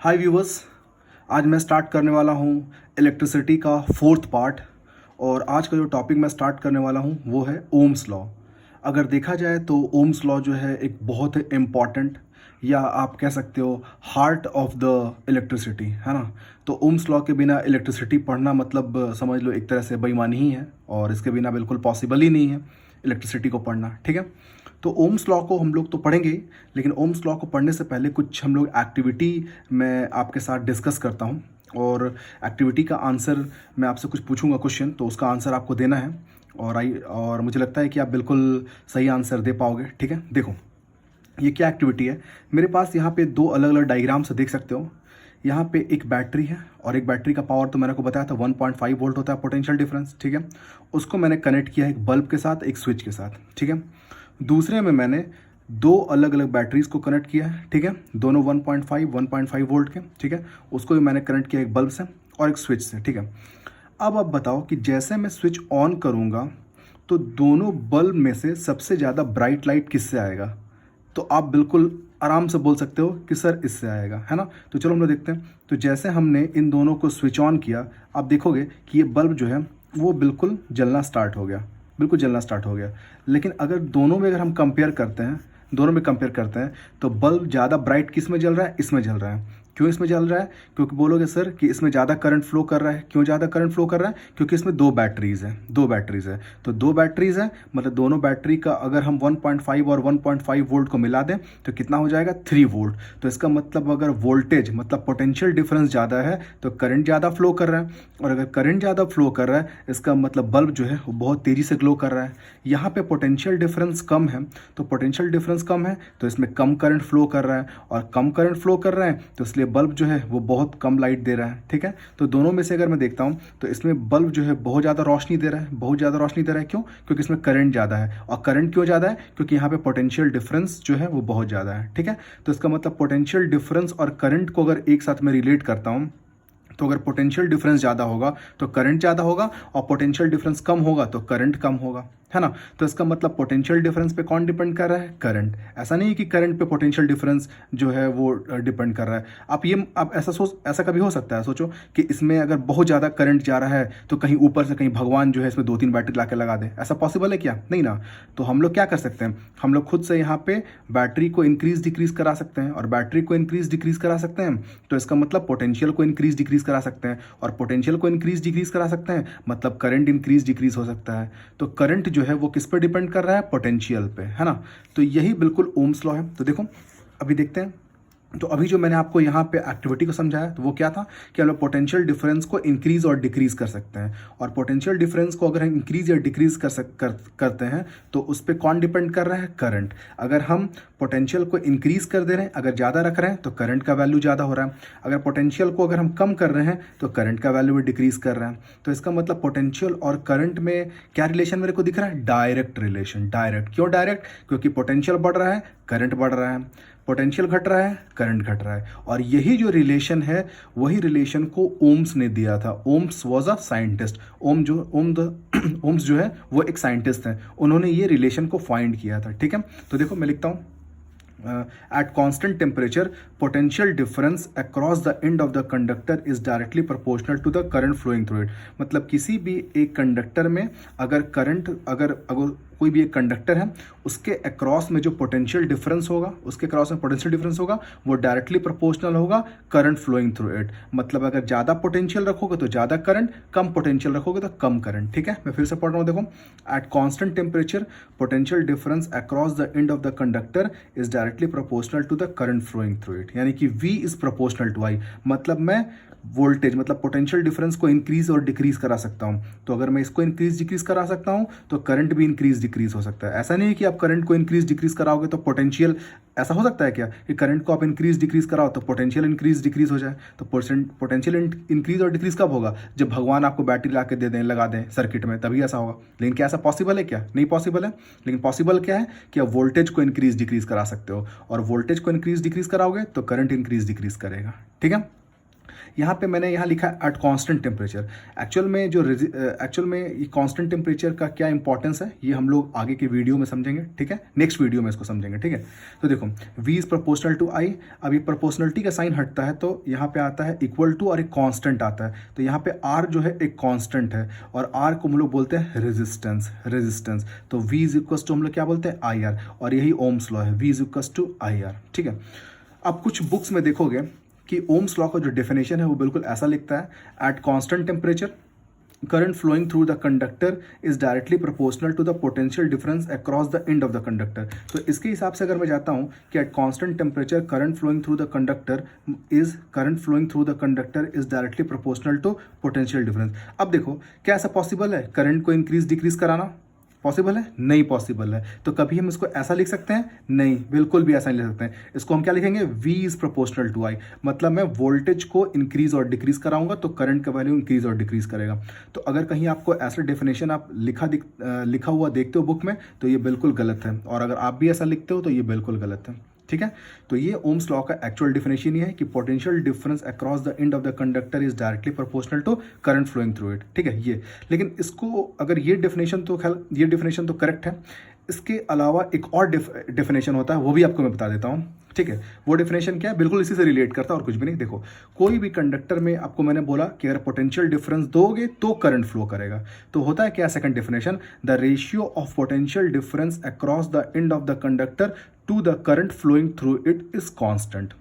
हाय viewers, आज मैं start करने वाला हूँ इलेक्ट्रिसिटी का फोर्थ पार्ट। और आज का जो टॉपिक मैं स्टार्ट करने वाला हूँ वो है ओम्स लॉ। अगर देखा जाए तो ओम्स लॉ जो है एक बहुत ही इम्पॉर्टेंट, या आप कह सकते हो हार्ट ऑफ द इलेक्ट्रिसिटी, है ना। तो ओम्स लॉ के बिना इलेक्ट्रिसिटी पढ़ना मतलब समझ लो एक तरह से बेईमानी ही है, और इसके बिना बिल्कुल पॉसिबल ही नहीं है इलेक्ट्रिसिटी को पढ़ना, ठीक है। तो ओम्स लॉ को हम लोग तो पढ़ेंगे ही, लेकिन ओम्स लॉ को पढ़ने से पहले कुछ हम लोग एक्टिविटी मैं आपके साथ डिस्कस करता हूँ। और एक्टिविटी का आंसर मैं आपसे कुछ पूछूंगा क्वेश्चन, तो उसका आंसर आपको देना है। और मुझे लगता है कि आप बिल्कुल सही आंसर दे पाओगे, ठीक है। देखो ये क्या एक्टिविटी है। मेरे पास यहाँ पे दो अलग अलग डायग्राम से देख सकते हो। यहाँ पे एक बैटरी है, और एक बैटरी का पावर तो मैंने को बताया था 1.5 वोल्ट होता है पोटेंशियल डिफरेंस, ठीक है। उसको मैंने कनेक्ट किया है एक बल्ब के साथ, एक स्विच के साथ, ठीक है। दूसरे में मैंने दो अलग अलग बैटरीज को कनेक्ट किया है, ठीक है। दोनों 1.5 वोल्ट के, ठीक है। उसको भी मैंने कनेक्ट किया एक बल्ब से और एक स्विच से, ठीक है। अब आप बताओ कि जैसे मैं स्विच ऑन करूँगा तो दोनों बल्ब में से सबसे ज़्यादा ब्राइट लाइट किससे आएगा। तो आप बिल्कुल आराम से बोल सकते हो कि सर इससे आएगा, है ना। तो चलो हम लोग देखते हैं। तो जैसे हमने इन दोनों को स्विच ऑन किया, आप देखोगे कि ये बल्ब जो है वो बिल्कुल जलना स्टार्ट हो गया, बिल्कुल जलना स्टार्ट हो गया। लेकिन अगर दोनों में अगर हम कंपेयर करते हैं, तो बल्ब ज़्यादा ब्राइट किस में जल रहा है, इसमें जल रहा है। क्यों इसमें जल रहा है? क्योंकि बोलोगे सर कि इसमें ज़्यादा करंट फ्लो कर रहा है। क्यों ज़्यादा करंट फ्लो कर रहा है? क्योंकि इसमें दो बैटरीज़ है। तो दो बैटरीज़ है, मतलब दोनों बैटरी का अगर हम 1.5 और 1.5 वोल्ट को मिला दें तो कितना हो जाएगा, 3 वोल्ट। तो इसका मतलब अगर वोल्टेज मतलब पोटेंशियल डिफरेंस ज़्यादा है तो करंट ज़्यादा फ्लो कर रहा है, और अगर करंट ज़्यादा फ्लो कर रहा है इसका मतलब बल्ब जो है वो बहुत तेज़ी से ग्लो कर रहा है। यहाँ पे पोटेंशियल डिफरेंस कम है, तो पोटेंशियल डिफरेंस कम है तो इसमें कम करंट फ्लो कर रहा है, और कम करंट फ्लो कर रहा है तो इसलिए बल्ब जो है वो बहुत कम लाइट दे रहा है, ठीक है। तो दोनों में से अगर मैं देखता हूँ तो इसमें बल्ब जो है बहुत ज़्यादा रोशनी दे रहा है, बहुत ज़्यादा रोशनी दे रहा है। क्यों? क्योंकि इसमें करंट ज़्यादा है। और करंट क्यों ज़्यादा है? क्योंकि यहाँ पे पोटेंशियल डिफरेंस जो है वो बहुत ज़्यादा है, ठीक है। तो इसका मतलब पोटेंशियल डिफरेंस और करंट को अगर एक साथ में रिलेट करता हूँ तो अगर पोटेंशियल डिफरेंस ज़्यादा होगा तो करंट ज़्यादा होगा, और पोटेंशियल डिफरेंस कम होगा तो करंट कम होगा, है ना। तो इसका मतलब पोटेंशियल डिफरेंस पे कौन डिपेंड कर रहा है? करंट। ऐसा नहीं है कि करंट पे पोटेंशियल डिफरेंस जो है वो डिपेंड कर रहा है। आप ऐसा कभी हो सकता है, सोचो कि इसमें अगर बहुत ज़्यादा करंट जा रहा है तो कहीं ऊपर से कहीं भगवान जो है इसमें 2-3 बैटरी ला के लगा दे। ऐसा पॉसिबल है क्या? नहीं ना। तो हम लोग क्या कर सकते हैं, हम लोग खुद से यहाँ पे बैटरी को इंक्रीज डिक्रीज करा सकते हैं, और बैटरी को इंक्रीज डिक्रीज करा सकते हैं तो इसका मतलब पोटेंशियल को इंक्रीज डिक्रीज करा सकते हैं, और पोटेंशियल को इंक्रीज डिक्रीज करा सकते हैं मतलब करंट इंक्रीज डिक्रीज हो सकता है। तो करंट जो है वो किस पर डिपेंड कर रहा है? पोटेंशियल पे, है ना। तो यही बिल्कुल ओम्स लॉ है। तो देखो अभी देखते हैं। तो अभी जो मैंने आपको यहाँ पे एक्टिविटी को समझाया तो वो क्या था कि हम लोग पोटेंशियल डिफरेंस को इंक्रीज और डिक्रीज कर सकते हैं, और पोटेंशियल डिफरेंस को अगर हम इंक्रीज या डिक्रीज करते हैं तो उस पर कौन डिपेंड कर रहा है? करंट। अगर हम पोटेंशियल को इंक्रीज कर दे रहे हैं, अगर ज़्यादा रख रहे हैं तो करंट का वैल्यू ज़्यादा हो रहा है। अगर पोटेंशियल को अगर हम कम कर रहे हैं तो करंट का वैल्यू भी डिक्रीज कर रहे हैं। तो इसका मतलब पोटेंशियल और करंट में क्या रिलेशन मेरे को दिख रहा है? Direct relation. डायरेक्ट क्यों डायरेक्ट? क्योंकि पोटेंशियल बढ़ रहा है, करंट बढ़ रहा है, पोटेंशियल घट रहा है, करंट घट रहा है। और यही जो रिलेशन है वही रिलेशन को ओम्स ने दिया था। Ohms was a scientist. Ohms जो है वो एक साइंटिस्ट हैं, उन्होंने ये रिलेशन को फाइंड किया था, ठीक है। तो देखो मैं लिखता हूँ at constant temperature potential difference across the end of the conductor is directly proportional to the current flowing through it। मतलब किसी भी एक कंडक्टर में अगर करंट अगर कोई भी एक कंडक्टर है उसके अक्रॉस में जो पोटेंशियल डिफरेंस होगा, वो डायरेक्टली प्रोपोर्शनल होगा करंट फ्लोइंग थ्रू इट। मतलब अगर ज़्यादा पोटेंशियल रखोगे तो ज़्यादा करंट, कम पोटेंशियल रखोगे तो कम करंट, ठीक है। मैं फिर से पढ़ रहा हूँ, देखो at constant temperature potential difference across the end of the conductor is directly proportional to the current flowing through it. यानी कि V is proportional to I। मतलब मैं वोल्टेज मतलब पोटेंशियल डिफरेंस को इंक्रीज और डिक्रीज करा सकता हूं। तो अगर मैं इसको इंक्रीज डिक्रीज करा सकता हूं तो करंट भी इंक्रीज डिक्रीज हो सकता है। ऐसा नहीं है कि आप करंट को इंक्रीज डिक्रीज कराओगे तो पोटेंशियल, ऐसा हो सकता है क्या कि करंट को आप इंक्रीज डिक्रीज कराओ तो पोटेंशियल इंक्रीज डिक्रीज हो जाए। तो पोटेंशियल इंक्रीज और डिक्रीज कब होगा? जब भगवान आपको बैटरी ला के दे दें, लगा दें सर्किट में, तभी ऐसा होगा। लेकिन क्या ऐसा पॉसिबल है क्या? नहीं पॉसिबल है। लेकिन पॉसिबल क्या है कि आप वोल्टेज को इंक्रीज डिक्रीज करा सकते हो, और वोल्टेज को इंक्रीज डिक्रीज कराओगे तो करंट इंक्रीज डिक्रीज करेगा, ठीक है। यहाँ पे मैंने यहाँ लिखा है एट कांस्टेंट टेम्परेचर। एक्चुअल में ये कांस्टेंट टेम्परेचर का क्या इंपॉर्टेंस है ये हम लोग आगे के वीडियो में समझेंगे, ठीक है, नेक्स्ट वीडियो में इसको समझेंगे, ठीक है। तो देखो v is proportional to i, अब ये प्रोपोर्शनलिटी का साइन हटता है तो यहाँ पे आता है इक्वल टू और एक कांस्टेंट आता है, तो यहाँ पे r जो है एक कांस्टेंट है और r को हम लोग बोलते हैं रेजिस्टेंस। तो v इज इक्वल टू हम लोग क्या बोलते हैं IR, और यही ओम्स लॉ है, v is equal to IR, ठीक है। अब कुछ बुक्स में देखोगे कि ओम्स लॉ का जो डेफिनेशन है वो बिल्कुल ऐसा लिखता है, at constant temperature current flowing through the conductor is directly proportional to the potential difference across the end of the conductor. तो इसके हिसाब से अगर मैं जाता हूँ कि at constant temperature current flowing through the conductor is directly proportional to potential difference. अब देखो क्या ऐसा पॉसिबल है करंट को इंक्रीज डिक्रीज कराना? पॉसिबल है? नहीं पॉसिबल है। तो कभी हम इसको ऐसा लिख सकते हैं? नहीं, बिल्कुल भी ऐसा नहीं लिख सकते हैं। इसको हम क्या लिखेंगे? v is proportional to i, मतलब मैं वोल्टेज को इंक्रीज और डिक्रीज कराऊंगा तो करंट का वैल्यू इंक्रीज और डिक्रीज करेगा। तो अगर कहीं आपको ऐसा डेफिनेशन आप लिखा हुआ देखते हो बुक में तो ये बिल्कुल गलत है, और अगर आप भी ऐसा लिखते हो तो ये बिल्कुल गलत है, ठीक है। तो ये ओम्स लॉ का एक्चुअल डेफिनेशन ये है कि potential difference across the end of the conductor is directly proportional to current flowing through it, ठीक है ये। लेकिन इसको अगर ये डेफिनेशन तो करेक्ट है, इसके अलावा एक और डेफिनेशन होता है, वो भी आपको मैं बता देता हूँ, ठीक है। वो डेफिनेशन क्या है? बिल्कुल इसी से रिलेट करता है और कुछ भी नहीं। देखो कोई भी कंडक्टर में आपको मैंने बोला कि अगर पोटेंशियल डिफरेंस दोगे तो करंट फ्लो करेगा, तो होता है क्या second definition? The ratio of potential difference across the end of the conductor to the current flowing through it is constant.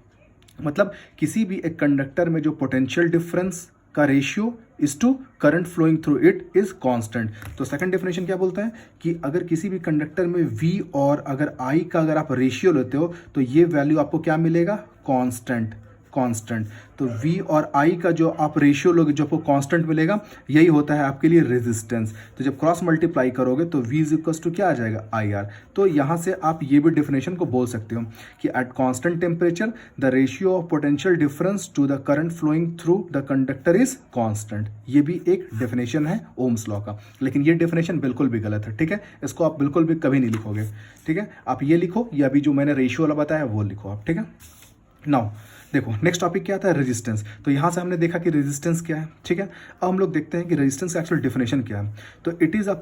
मतलब किसी भी एक कंडक्टर में जो पोटेंशियल डिफरेंस का ratio is to current flowing through it is constant. तो second definition क्या बोलता है कि अगर किसी भी कंडक्टर में v और अगर i का अगर आप रेशियो लेते हो तो ये वैल्यू आपको क्या मिलेगा? कांस्टेंट। तो v और i का जो आप रेशियो लोगे जो आपको कांस्टेंट मिलेगा, यही होता है आपके लिए रेजिस्टेंस। तो जब क्रॉस मल्टीप्लाई करोगे तो v इज इक्वल टू क्या आ जाएगा? IR। तो यहाँ से आप ये भी डेफिनेशन को बोल सकते हो कि at constant temperature the ratio of potential difference to the current flowing through the conductor is constant. ये भी एक डेफिनेशन है ओम्स लॉ का, लेकिन ये डेफिनेशन बिल्कुल भी गलत है, ठीक है। इसको आप बिल्कुल भी कभी नहीं लिखोगे, ठीक है। आप ये लिखो या अभी जो मैंने रेशियो वाला बताया वो लिखो आप, ठीक है। नाउ देखो नेक्स्ट टॉपिक क्या आता है? रेजिस्टेंस। तो यहाँ से हमने देखा कि रेजिस्टेंस क्या है, ठीक है। अब हम लोग देखते हैं कि रेजिस्टेंस का एक्चुअल डेफिनेशन क्या है। तो it is a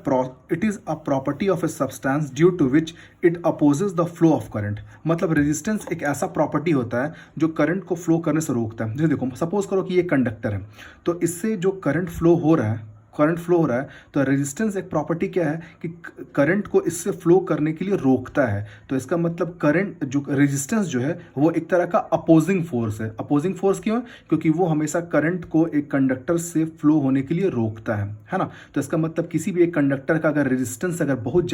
property of a substance due to which it opposes the flow of current. मतलब रेजिस्टेंस एक ऐसा प्रॉपर्टी होता है जो करंट को फ्लो करने से रोकता है। जैसे देखो सपोज करो कि ये कंडक्टर है, तो इससे जो करंट फ्लो हो रहा है तो रेजिस्टेंस एक प्रॉपर्टी क्या है कि करंट को इससे फ्लो करने के लिए रोकता है। तो इसका मतलब करंट जो रेजिस्टेंस जो है वो एक तरह का अपोजिंग फोर्स है। अपोजिंग फोर्स क्यों? क्योंकि वो हमेशा करंट को एक कंडक्टर से फ्लो होने के लिए रोकता है ना। तो इसका मतलब किसी भी एक कंडक्टर का अगर रेजिस्टेंस अगर बहुत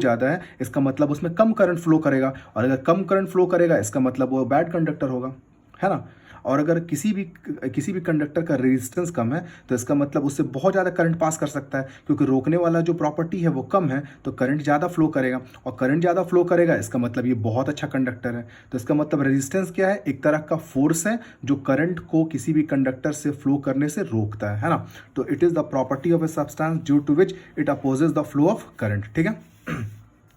ज़्यादा है इसका मतलब उसमें कम करंट फ्लो करेगा, और अगर कम करंट फ्लो करेगा इसका मतलब वो बैड कंडक्टर होगा, है ना। और अगर किसी भी कंडक्टर का रेजिस्टेंस कम है तो इसका मतलब उससे बहुत ज़्यादा करंट पास कर सकता है, क्योंकि रोकने वाला जो प्रॉपर्टी है वो कम है तो करंट ज़्यादा फ्लो करेगा, और करंट ज़्यादा फ्लो करेगा इसका मतलब ये बहुत अच्छा कंडक्टर है। तो इसका मतलब रेजिस्टेंस क्या है? एक तरह का फोर्स है जो करंट को किसी भी कंडक्टर से फ्लो करने से रोकता है ना। तो it is the property of a substance due to which it opposes the flow of current, ठीक है।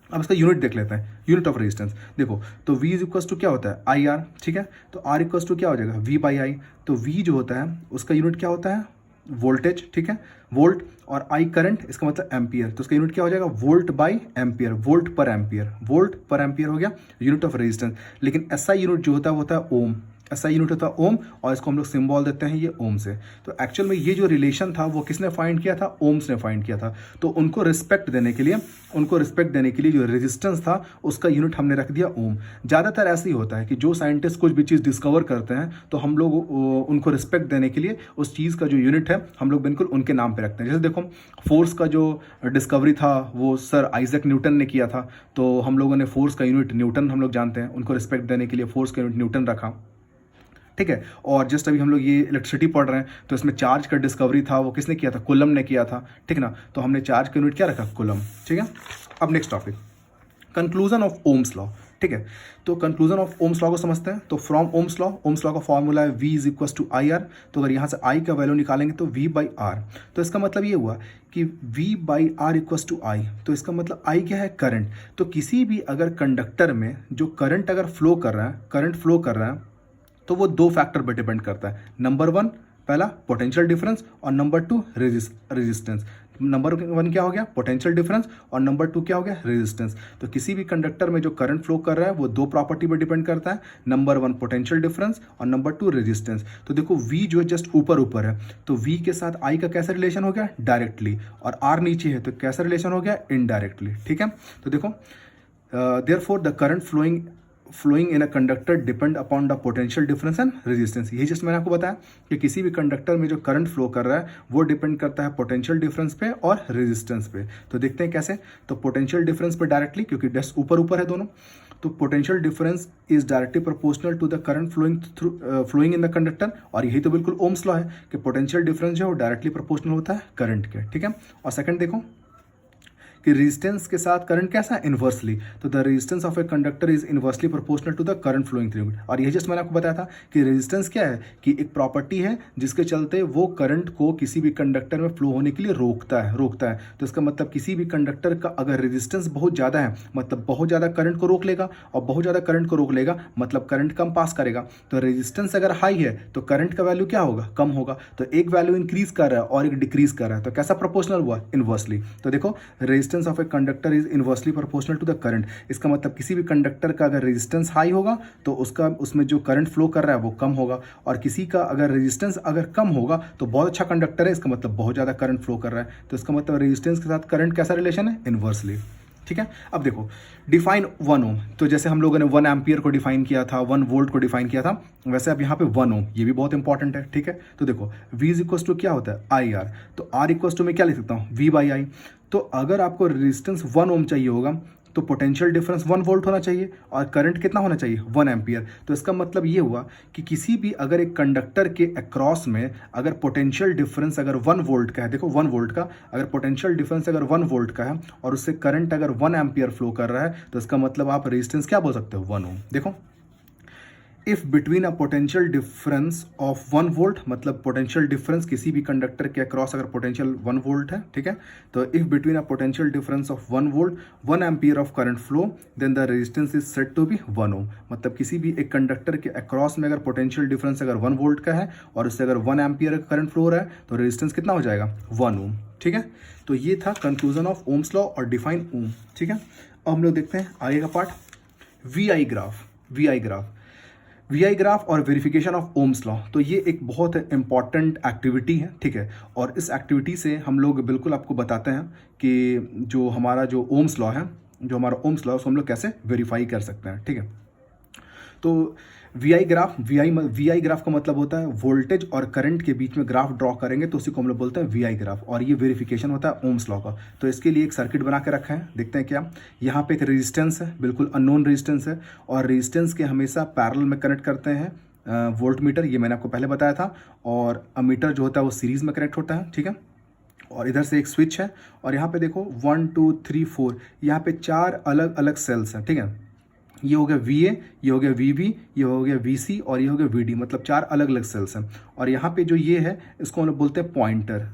अब इसका यूनिट देख लेते हैं, यूनिट ऑफ रेजिस्टेंस। देखो तो v इज इक्वल टू क्या होता है? IR, ठीक है। तो R इक्वल टू क्या हो जाएगा? V by I. तो v जो होता है उसका यूनिट क्या होता है? वोल्टेज, ठीक है, वोल्ट, और I करंट, इसका मतलब एम्पियर। तो उसका यूनिट क्या हो जाएगा? वोल्ट बाई एम्पियर, वोल्ट पर एम्पियर हो गया यूनिट ऑफ रेजिस्टेंस। लेकिन SI यूनिट जो होता है ओम, SI यूनिट होता है ओम, और इसको हम लोग सिंबल देते हैं ये ओम से। तो एक्चुअल में ये जो रिलेशन था वो किसने फाइंड किया था? ओम्स ने फाइंड किया था। तो उनको रिस्पेक्ट देने के लिए जो रेजिस्टेंस था उसका यूनिट हमने रख दिया ओम। ज़्यादातर ऐसे ही होता है कि जो साइंटिस्ट कुछ भी चीज़ डिस्कवर करते हैं तो हम लोग उनको रिस्पेक्ट देने के लिए उस चीज़ का जो यूनिट है हम लोग बिल्कुल उनके नाम पे रखते हैं। जैसे देखो फोर्स का जो डिस्कवरी था वो सर आइजैक न्यूटन ने किया था, तो हम लोगों ने फोर्स का यूनिट न्यूटन हम लोग जानते हैं, उनको रिस्पेक्ट देने के लिए फोर्स का यूनिट न्यूटन रखा, ठीक है। और जस्ट अभी हम लोग ये इलेक्ट्रिसिटी पढ़ रहे हैं तो इसमें चार्ज का डिस्कवरी था वो किसने किया था? कूलम ने किया था, ठीक ना। तो हमने चार्ज का यूनिट क्या रखा? कूलम, ठीक है। अब next topic conclusion of Ohm's law, ठीक है। तो कंक्लूजन ऑफ ओम्स लॉ को समझते हैं। तो फ्रॉम ओम्स लॉ का फॉर्मूला है v is equal to IR। तो अगर यहाँ से I का वैल्यू निकालेंगे तो v बाई आर। तो इसका मतलब ये हुआ कि v by R equal to I। तो इसका मतलब I क्या है? करंट। तो किसी भी अगर कंडक्टर में जो करंट अगर फ्लो कर रहा है तो वो दो फैक्टर पर डिपेंड करता है। नंबर वन पहला पोटेंशियल डिफरेंस और number two resistance. Number one क्या हो गया, पोटेंशियल डिफरेंस, और नंबर टू क्या हो गया, रेजिस्टेंस। तो किसी भी कंडक्टर में जो करंट फ्लो कर रहा है वो दो प्रॉपर्टी पर डिपेंड करता है, नंबर वन पोटेंशियल डिफरेंस और नंबर टू रेजिस्टेंस। तो देखो V जो है जस्ट ऊपर ऊपर है, तो V के साथ I का कैसा रिलेशन हो गया, डायरेक्टली, और R नीचे है तो कैसा रिलेशन हो गया, इनडायरेक्टली। ठीक है, तो देखो therefore the current flowing in a conductor depend upon the potential difference and resistance। यही जस्ट मैंने आपको बताया कि किसी भी कंडक्टर में जो करंट फ्लो कर रहा है वो डिपेंड करता है पोटेंशियल डिफरेंस पे और रेजिस्टेंस पे। तो देखते हैं कैसे। तो पोटेंशियल डिफरेंस पे डायरेक्टली, क्योंकि जस्ट ऊपर ऊपर है दोनों, तो potential difference is directly proportional to the current flowing in the conductor. और यही तो बिल्कुल ओम्स लॉ है कि पोटेंशियल डिफरेंस जो है वो डायरेक्टली प्रोपोर्शनल होता है करंट के। ठीक है, और सेकंड देखो कि रेजिस्टेंस के साथ करंट कैसा है, इन्वर्सली। तो the resistance of a conductor is inversely proportional to the current flowing through it. और यही जस्ट मैंने आपको बताया था कि रेजिस्टेंस क्या है, कि एक प्रॉपर्टी है जिसके चलते वो करंट को किसी भी कंडक्टर में फ्लो होने के लिए रोकता है। तो इसका मतलब किसी भी कंडक्टर का अगर रेजिस्टेंस बहुत ज़्यादा है मतलब बहुत ज़्यादा करंट को रोक लेगा, और बहुत ज़्यादा करंट को रोक लेगा मतलब करंट कम पास करेगा। तो रेजिस्टेंस अगर हाई है तो करंट का वैल्यू क्या होगा, कम होगा। तो एक वैल्यू इंक्रीज कर रहा है और एक डिक्रीज कर रहा है, तो कैसा प्रोपोर्शनल हुआ, इन्वर्सली। तो देखो resistance of a conductor is inversely proportional to the current. इसका मतलब किसी भी कंडक्टर का अगर रेजिस्टेंस हाई होगा तो उसमें जो करंट फ्लो कर रहा है वो कम होगा, और किसी का अगर रेजिस्टेंस अगर कम होगा तो बहुत अच्छा कंडक्टर है, इसका मतलब बहुत ज़्यादा करंट फ्लो कर रहा है। तो इसका मतलब रेजिस्टेंस के साथ करंट कैसा रिलेशन है, इन्वर्सली। ठीक है, अब देखो डिफाइन 1 ओम। तो जैसे हम लोगों ने 1 एम्पियर को डिफाइन किया था, 1 वोल्ट को डिफाइन किया था, वैसे अब यहाँ पे 1 ओम, ये भी बहुत इंपॉर्टेंट है। ठीक है, तो देखो V इज इक्वल टू क्या होता है, IR। तो R इक्वल टू मैं क्या लिख सकता हूँ, V/I। तो अगर आपको रेजिस्टेंस 1 ओम चाहिए होगा तो पोटेंशियल डिफरेंस 1 वोल्ट होना चाहिए और करंट कितना होना चाहिए, 1 एम्पियर। तो इसका मतलब ये हुआ कि किसी भी अगर एक कंडक्टर के अक्रॉस में अगर पोटेंशियल डिफरेंस अगर 1 वोल्ट का है, देखो 1 वोल्ट का अगर पोटेंशियल डिफरेंस अगर 1 वोल्ट का है और उससे करंट अगर 1 एम्पियर फ्लो कर रहा है, तो इसका मतलब आप रेजिस्टेंस क्या बोल सकते हो, 1 ओम। देखो if between a potential difference of 1 volt, मतलब पोटेंशियल डिफरेंस किसी भी कंडक्टर के अक्रॉस अगर पोटेंशियल 1 वोल्ट है, ठीक है, तो if between a potential difference of 1 volt 1 ampere of current flow then the resistance is said to be 1 ohm. मतलब किसी भी एक कंडक्टर के अक्रॉस में अगर पोटेंशियल डिफरेंस अगर 1 वोल्ट का है और उससे अगर 1 एम्पियर का करंट फ्लो हो रहा है तो रेजिस्टेंस कितना हो जाएगा, 1 ओम। ठीक है, तो ये था कंक्लूजन ऑफ ओम्स लॉ और डिफाइन ओम। ठीक है, अब हम लोग देखते हैं आगे का part, VI graph. VI graph और वेरिफिकेशन ऑफ ओम्स लॉ। तो ये एक बहुत इंपॉर्टेंट एक्टिविटी है। ठीक है, और इस एक्टिविटी से हम लोग बिल्कुल आपको बताते हैं कि जो हमारा जो ओम्स लॉ है, उसको हम लोग कैसे वेरीफाई कर सकते हैं। ठीक है, तो VI ग्राफ का मतलब होता है वोल्टेज और करंट के बीच में ग्राफ ड्रॉ करेंगे तो उसी को हम लोग बोलते हैं VI ग्राफ, और ये वेरिफिकेशन होता है ओम्स लॉ का। तो इसके लिए एक सर्किट बना के रखा है, देखते हैं क्या। यहाँ पे एक रेजिस्टेंस है, बिल्कुल अननोन रेजिस्टेंस है, और रेजिस्टेंस के हमेशा पैरेलल में कनेक्ट करते हैं वोल्ट मीटर, ये मैंने आपको पहले बताया था, और अमीटर जो होता है वो सीरीज में कनेक्ट होता है। ठीक है, और इधर से एक स्विच है, और यहाँ पे देखो 1 2 3 4 यहाँ पे 4 अलग अलग सेल्स हैं। ठीक है, ये हो गया VA, ये हो गया VB, ये हो गया VC और ये हो गया VD, मतलब 4 अलग अलग सेल्स हैं। और यहाँ पे जो ये है इसको हम लोग बोलते हैं पॉइंटर,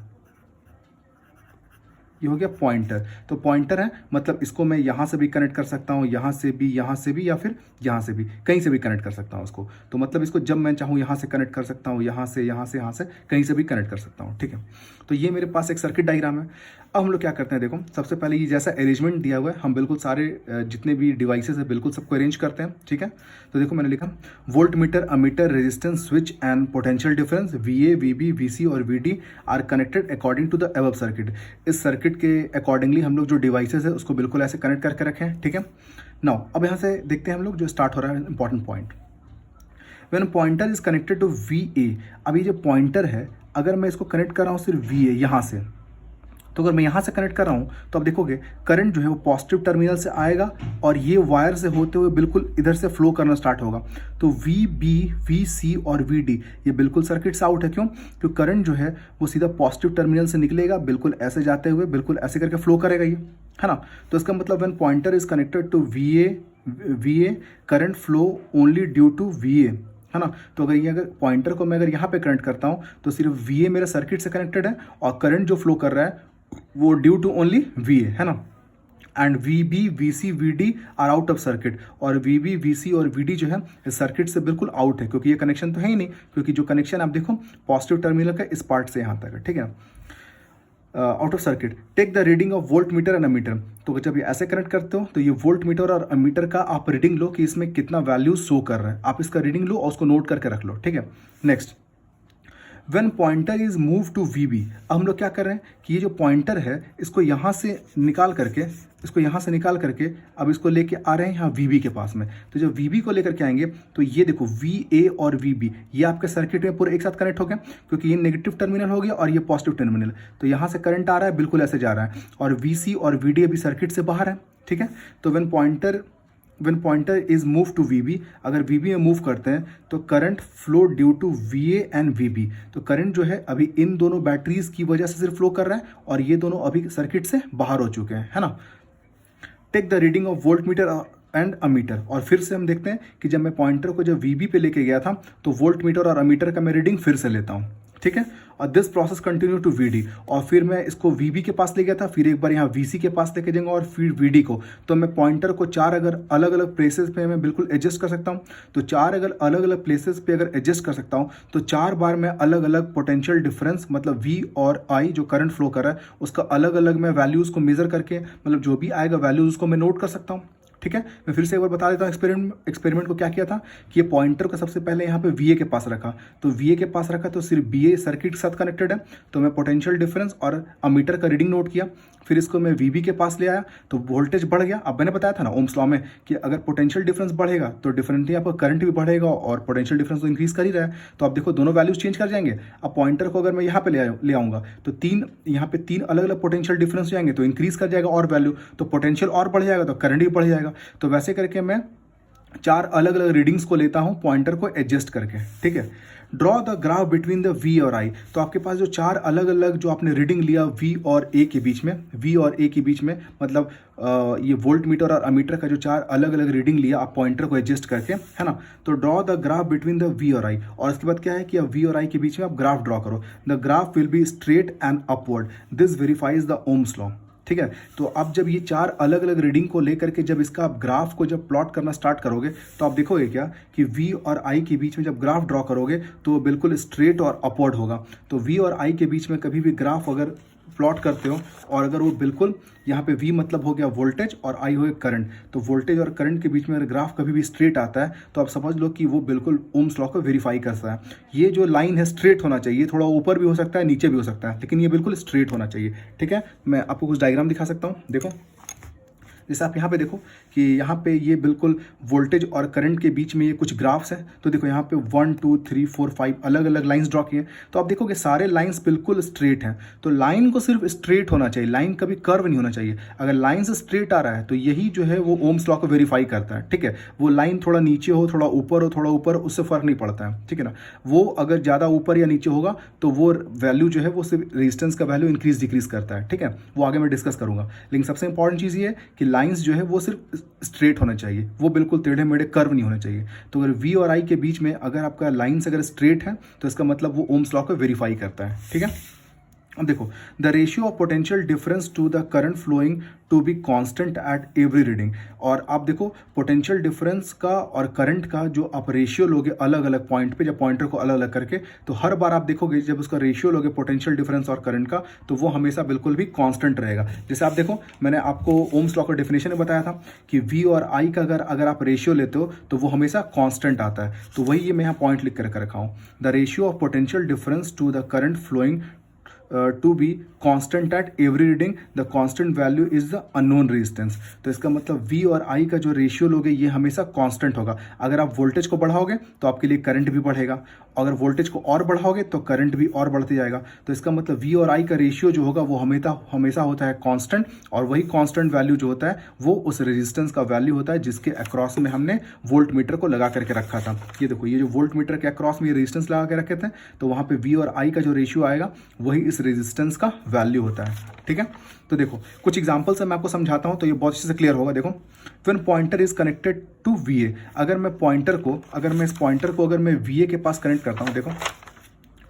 ये हो गया पॉइंटर। तो पॉइंटर है मतलब इसको मैं यहाँ से भी कनेक्ट कर सकता हूँ, यहाँ से भी, या फिर यहाँ से भी, कहीं से भी कनेक्ट कर सकता हूँ इसको। तो मतलब इसको जब मैं चाहूँ यहाँ से कनेक्ट कर सकता हूँ, यहाँ से कहीं से भी कनेक्ट कर सकता हूँ। ठीक है, तो ये मेरे पास एक सर्किट डायग्राम है। अब हम लोग क्या करते हैं, देखो सबसे पहले ये जैसा अरेंजमेंट दिया हुआ है हम बिल्कुल सारे जितने भी डिवाइसेस है बिल्कुल सबको अरेंज करते हैं। ठीक है, तो देखो मैंने लिखा voltmeter, ammeter, resistance, switch and potential difference VA, VB, VC और VD are connected according to the above circuit. इस सर्किट के अकॉर्डिंगली हम लोग जो डिवाइसेस है उसको बिल्कुल ऐसे कनेक्ट करके रखें हैं। ठीक है, नाउ अब यहाँ से देखते हैं हम लोग जो स्टार्ट हो रहा है important point, when pointer is connected to VA। अब ये जो पॉइंटर है अगर मैं इसको कनेक्ट कर रहा हूँ सिर्फ VA यहाँ से, तो अगर मैं यहाँ से कनेक्ट कर रहा हूँ तो अब देखोगे करंट जो है वो पॉजिटिव टर्मिनल से आएगा और ये वायर से होते हुए बिल्कुल इधर से फ्लो करना स्टार्ट होगा। तो VB, VC और VD ये बिल्कुल सर्किट से आउट है। क्यों? क्योंकि करंट जो है वो सीधा पॉजिटिव टर्मिनल से निकलेगा, बिल्कुल ऐसे जाते हुए बिल्कुल ऐसे करके फ्लो करेगा ये, है ना। तो इसका मतलब when pointer is connected to VA current flow only due to VA, है ना। तो अगर ये अगर पॉइंटर को मैं अगर यहाँ पे कनेक्ट करता हूँ तो सिर्फ VA मेरा सर्किट से कनेक्टेड है और करंट जो फ्लो कर रहा है वो ड्यू टू ओनली VA, है ना। And VB VC VD are out of circuit, और VB VC और VD जो है इस सर्किट से बिल्कुल आउट है, क्योंकि ये कनेक्शन तो है ही नहीं, क्योंकि जो कनेक्शन आप देखो पॉजिटिव टर्मिनल का इस पार्ट से यहाँ तक है, ठीक है, out of circuit. Take the reading of voltmeter and ammeter, तो जब ये ऐसे कनेक्ट करते हो तो ये वोल्ट मीटर और अमीटर का आप रीडिंग लो कि इसमें कितना वैल्यू शो कर रहा है, आप इसका रीडिंग लो और उसको नोट करके रख लो, ठीक है। Next, when pointer is move to VB, अब हम लोग क्या कर रहे हैं कि ये जो पॉइंटर है इसको यहाँ से निकाल करके अब इसको लेके आ रहे हैं यहाँ VB के पास में। तो जब VB को लेकर के आएंगे तो ये देखो VA और VB ये आपके सर्किट में पूरे एक साथ कनेक्ट हो गया, क्योंकि ये नेगेटिव टर्मिनल हो गया और ये पॉजिटिव टर्मिनल, तो यहाँ से करंट आ रहा है, बिल्कुल ऐसे जा रहा है, और VC और VD अभी सर्किट से बाहर है, ठीक है। तो when pointer is move to VB, अगर VB में मूव करते हैं तो current flow due to VA and VB, तो करंट जो है अभी इन दोनों बैटरीज की वजह से सिर्फ फ्लो कर रहा है, और ये दोनों अभी सर्किट से बाहर हो चुके हैं, है ना। Take the reading of voltmeter and ammeter, और फिर से हम देखते हैं कि जब मैं पॉइंटर को जब VB पे लेके गया था तो वोल्ट मीटर और अमीटर का मैं रीडिंग फिर से लेता हूँ, ठीक है। और this process continue to VD, और फिर मैं इसको VB के पास ले गया था, फिर एक बार यहाँ VC के पास लेके जाऊंगा और फिर VD को, तो मैं पॉइंटर को 4 अगर अलग अलग प्लेसेस पे मैं बिल्कुल एडजस्ट कर सकता हूँ, तो 4 अगर अलग अलग प्लेसेस पे अगर एडजस्ट कर सकता हूँ तो 4 बार मैं अलग अलग पोटेंशियल डिफरेंस, मतलब V और I जो करंट फ्लो कर रहा है उसका अलग अलग मैं वैल्यूज़ को मेजर करके, मतलब जो भी आएगा वैल्यूज़ उसको मैं नोट कर सकता हूँ, ठीक है। मैं फिर से एक बार बता देता हूँ एक्सपेरिमेंट को क्या किया था कि ये पॉइंटर को सबसे पहले यहाँ पे VA के पास रखा, तो VA के पास रखा तो सिर्फ BA सर्किट के साथ कनेक्टेड है, तो मैं पोटेंशियल डिफरेंस और अमीटर का रीडिंग नोट किया, फिर इसको मैं VB के पास ले आया तो वोल्टेज बढ़ गया। अब मैंने बताया था ना ओम्स लॉ में कि अगर पोटेंशियल डिफरेंस बढ़ेगा तो डिफरेंटली आपका करंट भी बढ़ेगा, और पोटेंशियल डिफरेंस तो इंक्रीज कर ही रहा है, तो आप देखो दोनों वैल्यूज चेंज कर जाएंगे। अब पॉइंटर को अगर मैं यहाँ पे ले आऊँगा तो यहाँ पे 3 अलग अलग पोटेंशियल डिफरेंस जाएंगे तो इंक्रीज कर जाएगा और वैल्यू, तो पोटेंशियल और बढ़ जाएगा तो करंट भी बढ़ जाएगा। तो वैसे करके मैं 4 अलग अलग रीडिंग्स को लेता हूँ पॉइंटर को एडजस्ट करके, ठीक है। Draw the graph between the V और I, तो आपके पास जो 4 अलग अलग जो आपने रीडिंग लिया V और A के बीच में, मतलब ये वोल्ट मीटर और अमीटर का जो 4 अलग अलग रीडिंग लिया आप पॉइंटर को एडजस्ट करके, है ना। तो draw the graph between the V और I, और इसके बाद क्या है कि V और I के बीच में आप ग्राफ ड्रॉ करो। The graph will be straight and upward, this verifies the Ohm's law, ठीक है। तो अब जब ये 4 अलग अलग रीडिंग को लेकर के जब इसका आप ग्राफ को जब प्लॉट करना स्टार्ट करोगे तो आप देखोगे क्या कि V और I के बीच में जब ग्राफ ड्रॉ करोगे तो वो बिल्कुल स्ट्रेट और अपवर्ड होगा। तो V और I के बीच में कभी भी ग्राफ अगर प्लॉट करते हो और अगर वो बिल्कुल यहाँ पे V मतलब हो गया वोल्टेज और I हो गया करंट, तो वोल्टेज और करंट के बीच में अगर ग्राफ कभी भी स्ट्रेट आता है तो आप समझ लो कि वो बिल्कुल ओम्स लॉ को वेरीफाई करता है। ये जो लाइन है स्ट्रेट होना चाहिए, थोड़ा ऊपर भी हो सकता है नीचे भी हो सकता है, लेकिन ये बिल्कुल स्ट्रेट होना चाहिए, ठीक है। मैं आपको कुछ डायग्राम दिखा सकता हूँ, देखो जैसे आप यहाँ पे देखो कि यहाँ पे ये बिल्कुल वोल्टेज और करंट के बीच में ये कुछ ग्राफ्स हैं, तो देखो यहाँ पे 1 2 3 4 5 अलग अलग लाइंस ड्रॉ किए, तो आप देखोगे सारे लाइंस बिल्कुल स्ट्रेट हैं। तो लाइन को सिर्फ स्ट्रेट होना चाहिए, लाइन कभी कर्व नहीं होना चाहिए। अगर लाइन से स्ट्रेट आ रहा है तो यही जो है वो ओम्स लॉ को वेरीफाई करता है, ठीक है। वो लाइन थोड़ा नीचे हो, थोड़ा ऊपर हो, थोड़ा ऊपर, उससे फर्क नहीं पड़ता है, ठीक है ना। वो अगर ज़्यादा ऊपर या नीचे होगा तो वो वैल्यू जो है वो सिर्फ रेजिस्टेंस का वैल्यू इंक्रीज डिक्रीज करता है, ठीक है। वो आगे मैं डिस्कस करूंगा, लेकिन सबसे इंपॉर्टेंट चीज़ ये है कि लाइंस जो है वो सिर्फ स्ट्रेट होना चाहिए, वो बिल्कुल टेढ़े मेढ़े कर्व नहीं होने चाहिए। तो अगर V और I के बीच में अगर आपका लाइंस अगर स्ट्रेट है तो इसका मतलब वो ओम्स लॉ को वेरीफाई करता है, ठीक है। अब देखो the ratio of potential difference to the current flowing to be constant at every reading, और आप देखो पोटेंशियल डिफरेंस का और करंट का जो आप रेशियो लोगे अलग अलग पॉइंट पे, जब पॉइंटर को अलग अलग करके, तो हर बार आप देखोगे जब उसका रेशियो लोगे पोटेंशियल डिफरेंस और करंट का तो वो हमेशा बिल्कुल भी कांस्टेंट रहेगा। जैसे आप देखो मैंने आपको ओम्स लॉ का डेफिनेशन में बताया था कि V और I का अगर आप रेशियो लेते हो तो वो हमेशा कांस्टेंट आता है, तो वही ये मैं यहाँ पॉइंट लिख कर रखा हूँ। The ratio of potential difference to the current flowing to be constant at every reading, the constant value is the unknown resistance. तो इसका मतलब V और I का जो रेशियो लोगे ये हमेशा कांस्टेंट होगा। अगर आप वोल्टेज को बढ़ाओगे तो आपके लिए करंट भी बढ़ेगा, अगर वोल्टेज को और बढ़ाओगे तो करंट भी और बढ़ते जाएगा। तो इसका मतलब V और I का रेशियो जो होगा वो हमेशा होता है कांस्टेंट, और वही कांस्टेंट वैल्यू जो होता है वो उस रेजिस्टेंस का वैल्यू होता है जिसके अक्रॉस में हमने वोल्ट मीटर को लगा करके रखा था। ये देखो ये जो वोल्ट मीटर के अक्रॉस में ये रेजिस्टेंस लगा के रखे थे, तो वहाँ पे V और I का जो रेशियो आएगा वही इस रेजिस्टेंस का वैल्यू होता है, ठीक है। तो देखो कुछ एग्जांपल से मैं आपको समझाता हूं तो ये बहुत अच्छे से क्लियर होगा। देखो when pointer is connected to VA, अगर मैं इस पॉइंटर को अगर मैं VA के पास कनेक्ट करता हूं, देखो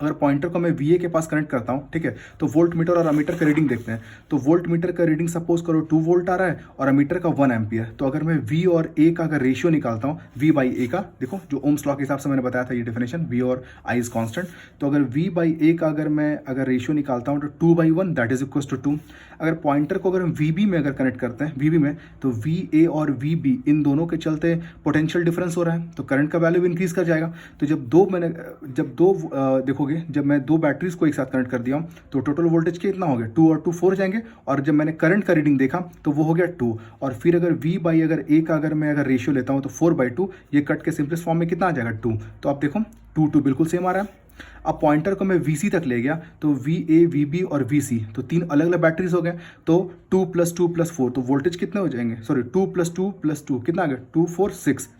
अगर पॉइंटर को मैं VA के पास कनेक्ट करता हूँ, ठीक है, तो वोल्ट मीटर और अमीटर का रीडिंग देखते हैं। तो वोल्ट मीटर का रीडिंग सपोज करो 2 वोल्ट आ रहा है और अमीटर का 1 एम्पियर। तो अगर मैं V और A का अगर रेशियो निकालता हूँ, V बाई A का, देखो जो ओम्स लॉ के हिसाब से मैंने बताया था ये डेफिनेशन, V और I इज कॉन्स्टेंट। तो अगर V बाई A का अगर मैं रेशियो निकालता हूँ तो 2/1 दैट इज इक्वल टू 2। अगर पॉइंटर को अगर हम VB में अगर कनेक्ट करते हैं, VB में, तो VA और VB इन दोनों के चलते पोटेंशियल डिफरेंस हो रहा है, तो करंट का वैल्यू इंक्रीज कर जाएगा। तो जब दो देखोगे, जब मैं दो बैटरीज को एक साथ कनेक्ट कर दिया हूँ तो टोटल वोल्टेज कितना हो गया, 2 और 2 4 जाएंगे। और जब मैंने करंट का रीडिंग देखा तो वो हो गया 2। और फिर अगर V बाई अगर A का अगर मैं रेशियो लेता हूँ तो 4/2, ये कट के सिंपलेस्ट फॉर्म में कितना आ जाएगा 2। तो आप देखो 2 बिल्कुल सेम आ रहा है। अब पॉइंटर को मैं VC तक ले गया तो VA VB और VC तो 3 अलग अलग बैटरीज हो गए। तो 2 + 2 + 4 तो वोल्टेज कितने हो जाएंगे, सॉरी 2 + 2 + 2 कितना आ गया, 2 4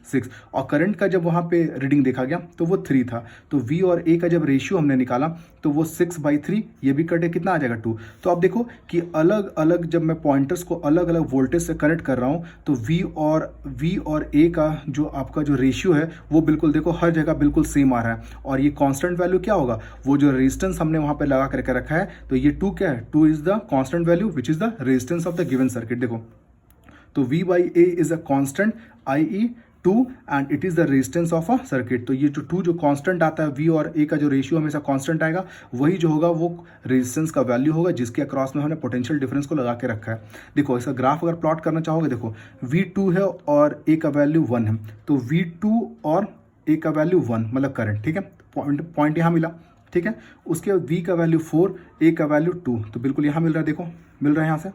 6। और करंट का जब वहाँ पे रीडिंग देखा गया तो वो 3 था। तो V और A का जब रेशियो हमने निकाला तो वो 6/3, ये भी कटे कितना आ जाएगा 2। तो आप देखो कि अलग अलग जब मैं पॉइंटर्स को अलग अलग वोल्टेज से कनेक्ट कर रहा हूँ तो V और A का जो आपका जो रेशियो है वो बिल्कुल देखो हर जगह बिल्कुल सेम आ रहा है। और ये कांस्टेंट वैल्यू क्या होगा, वो जो रेजिस्टेंस हमने वहां पे लगा करके रखा है, तो ये 2 क्या है, 2 is the constant value which is the resistance of the given circuit. देखो तो V by A is a constant i.e. 2 and it is the resistance of a circuit. तो ये जो 2 जो कांस्टेंट आता है, V और A का जो रेशियो हमेशा कांस्टेंट आएगा, वही जो होगा वो रेजिस्टेंस का वैल्यू होगा जिसके अक्रॉस में हमने पोटेंशियल डिफरेंस को लगा के रखा है। देखो इसका ग्राफ अगर प्लॉट करना चाहोगे, देखो V2 है और A का वैल्यू 1 है, तो V2 और A का वैल्यू 1 मतलब करंट, ठीक है, पॉइंट यहाँ मिला, ठीक है। उसके बाद V का वैल्यू 4, A का वैल्यू 2, तो बिल्कुल यहाँ मिल रहा है, देखो मिल रहा है, यहाँ से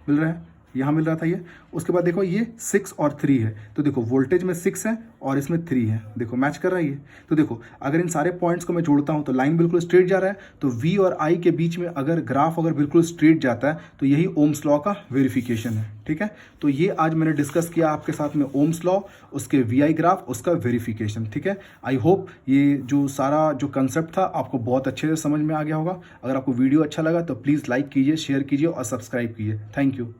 मिल रहा है, यहाँ मिल रहा था ये। उसके बाद देखो ये 6 और 3 है, तो देखो वोल्टेज में 6 है और इसमें 3 है, देखो मैच कर रहा है ये। तो देखो अगर इन सारे पॉइंट्स को मैं जोड़ता हूँ तो लाइन बिल्कुल स्ट्रेट जा रहा है। तो V और I के बीच में अगर ग्राफ अगर बिल्कुल स्ट्रेट जाता है तो यही ओम्स लॉ का वेरिफिकेशन है, ठीक है। तो ये आज मैंने डिस्कस किया आपके साथ में ओम्स लॉ, उसके VI ग्राफ, उसका वेरिफिकेशन, ठीक है। आई होप ये जो सारा जो कंसेप्ट था आपको बहुत अच्छे से समझ में आ गया होगा। अगर आपको वीडियो अच्छा लगा तो प्लीज़ लाइक कीजिए, शेयर कीजिए और सब्सक्राइब कीजिए। Thank you.